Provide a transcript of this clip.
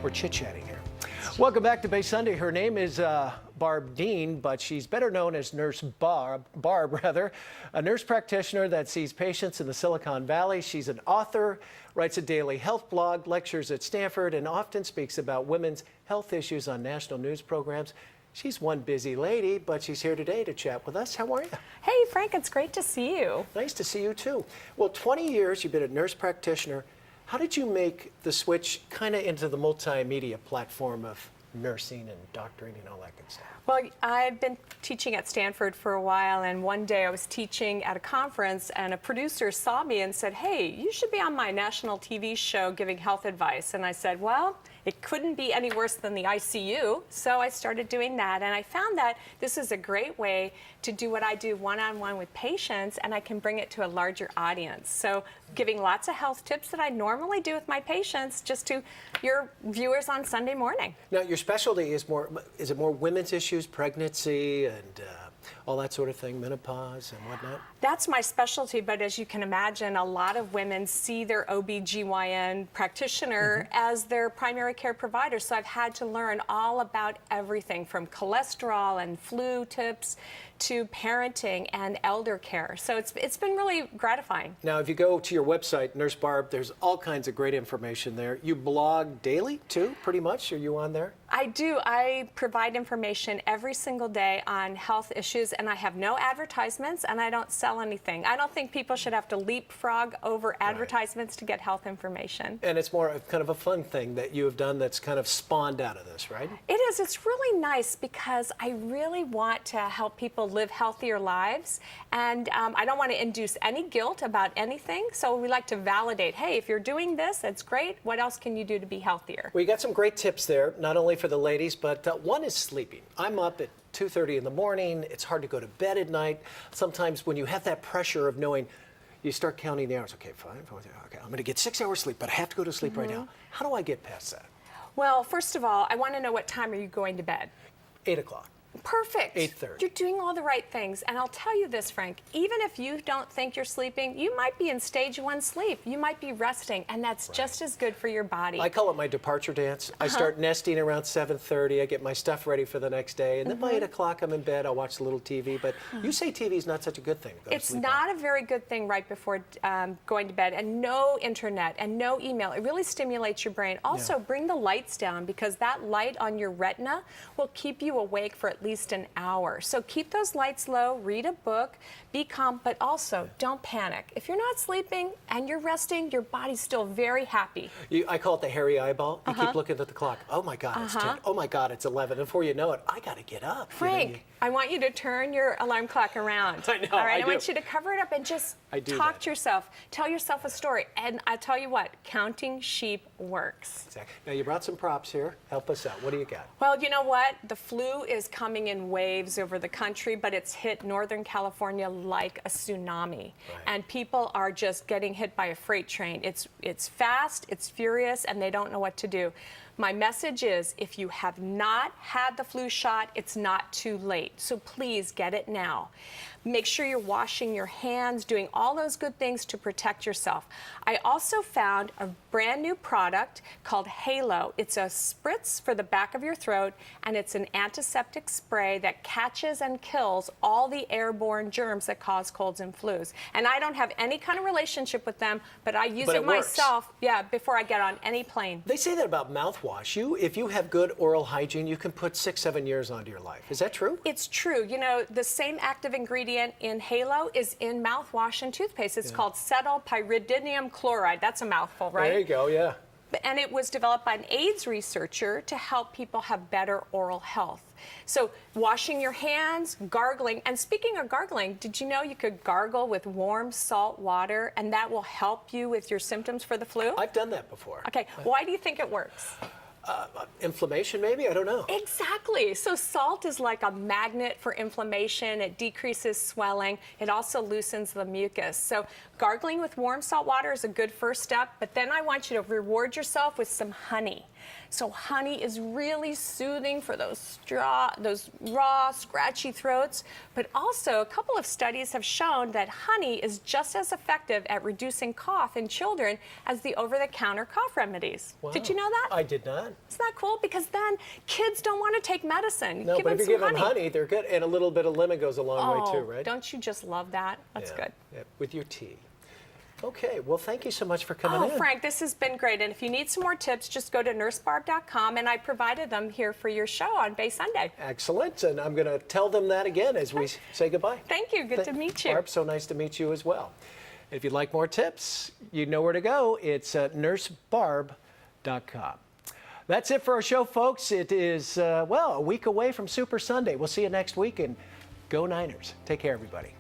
We're chit-chatting here. Welcome back to Bay Sunday. Her name is Barb Dehn, but she's better known as Nurse Barb, a nurse practitioner that sees patients in the Silicon Valley. She's an author, writes a daily health blog, lectures at Stanford, and often speaks about women's health issues on national news programs. She's one busy lady, but she's here today to chat with us. How are you? Hey, Frank, it's great to see you. Nice to see you, too. Well, 20 years you've been a nurse practitioner. How did you make the switch kind of into the multimedia platform of nursing and doctoring and all that good stuff? Well, I've been teaching at Stanford for a while, and one day I was teaching at a conference, and a producer saw me and said, hey, you should be on my national TV show giving health advice. And I said, well, it couldn't be any worse than the ICU, so I started doing that, and I found that this is a great way to do what I do one-on-one with patients, and I can bring it to a larger audience. So giving lots of health tips that I normally do with my patients just to your viewers on Sunday morning. Now, your specialty is it more women's issues, pregnancy and all that sort of thing, menopause and whatnot? That's my specialty, but as you can imagine, a lot of women see their OB/GYN practitioner as their primary care provider. So I've had to learn all about everything from cholesterol and flu tips to parenting and elder care. So it's been really gratifying. Now, if you go to your website, Nurse Barb, there's all kinds of great information there. You blog daily, too, pretty much? Are you on there? I do. I provide information every single day on health issues, and I have no advertisements, and I don't sell anything. I don't think people should have to leapfrog over advertisements to get health information. And it's more of kind of a fun thing that you have done that's kind of spawned out of this, right? It is. It's really nice because I really want to help people live healthier lives, and I don't want to induce any guilt about anything, so we like to validate, hey, if you're doing this, that's great. What else can you do to be healthier? Well, you got some great tips there, not only for the ladies, but one is sleeping. I'm up at 2:30 in the morning. It's hard to go to bed at night. Sometimes when you have that pressure of knowing, you start counting the hours. Okay, fine, okay, I'm going to get 6 hours sleep, but I have to go to sleep right now. How do I get past that? Well, first of all, I want to know what time are you going to bed? 8 o'clock. Perfect. 8:30. You're doing all the right things. And I'll tell you this, Frank, even if you don't think you're sleeping, you might be in stage 1 sleep. You might be resting, and that's just as good for your body. I call it my departure dance. I start nesting around 7:30. I get my stuff ready for the next day, and then by 8 o'clock I'm in bed. I'll watch a little TV. But you say TV is not such a good thing. It's not a very good thing right before going to bed, and no internet and no email. It really stimulates your brain. Also, bring the lights down, because that light on your retina will keep you awake for at least an hour. So keep those lights low, read a book, be calm, but also don't panic. If you're not sleeping and you're resting, your body's still very happy. I call it the hairy eyeball. You keep looking at the clock. Oh my God, it's 10. Oh my God, it's 11. And before you know it, I got to get up. Frank, I want you to turn your alarm clock around. I know, all right, I I want you to cover it up and just talk to yourself. Tell yourself a story. And I'll tell you what, counting sheep works. Exactly. Now, you brought some props here. Help us out. What do you got? Well, you know what? The flu is coming in waves over the country, but it's hit Northern California like a tsunami. And people are just getting hit by a freight train. It's fast, it's furious, and they don't know what to do. My message is, if you have not had the flu shot, it's not too late. So please get it now. Make sure you're washing your hands, doing all those good things to protect yourself. I also found a brand new product called Halo. It's a spritz for the back of your throat, and it's an antiseptic spray that catches and kills all the airborne germs that cause colds and flus. And I don't have any kind of relationship with them, but I use it myself, before I get on any plane. They say that about mouthwash. If you have good oral hygiene, you can put 6-7 years onto your life. Is that true? It's true. You know, the same active ingredient in Halo is in mouthwash and toothpaste. It's called cetylpyridinium chloride. That's a mouthful, right? There you go, yeah. And it was developed by an AIDS researcher to help people have better oral health. So washing your hands, gargling, and speaking of gargling, did you know you could gargle with warm salt water and that will help you with your symptoms for the flu? I've done that before. Okay, why do you think it works? Inflammation, maybe? I don't know. Exactly. So salt is like a magnet for inflammation. It decreases swelling. It also loosens the mucus. So gargling with warm salt water is a good first step, but then I want you to reward yourself with some honey. So honey is really soothing for those raw, scratchy throats. But also, a couple of studies have shown that honey is just as effective at reducing cough in children as the over-the-counter cough remedies. Wow. Did you know that? I did not. Isn't that cool? Because then kids don't want to take medicine. No, give but them if you some give them honey, they're good. And a little bit of lemon goes a long way too, right? Don't you just love that? That's Yeah, good. yeah, with your tea. Okay, well, thank you so much for coming in. Frank, this has been great. And if you need some more tips, just go to nursebarb.com, and I provided them here for your show on Bay Sunday. Excellent, and I'm going to tell them that again as we say goodbye. Thank you. Good to meet you. Barb, so nice to meet you as well. If you'd like more tips, you know where to go. It's nursebarb.com. That's it for our show, folks. It is, well, a week away from Super Sunday. We'll see you next week, and go Niners. Take care, everybody.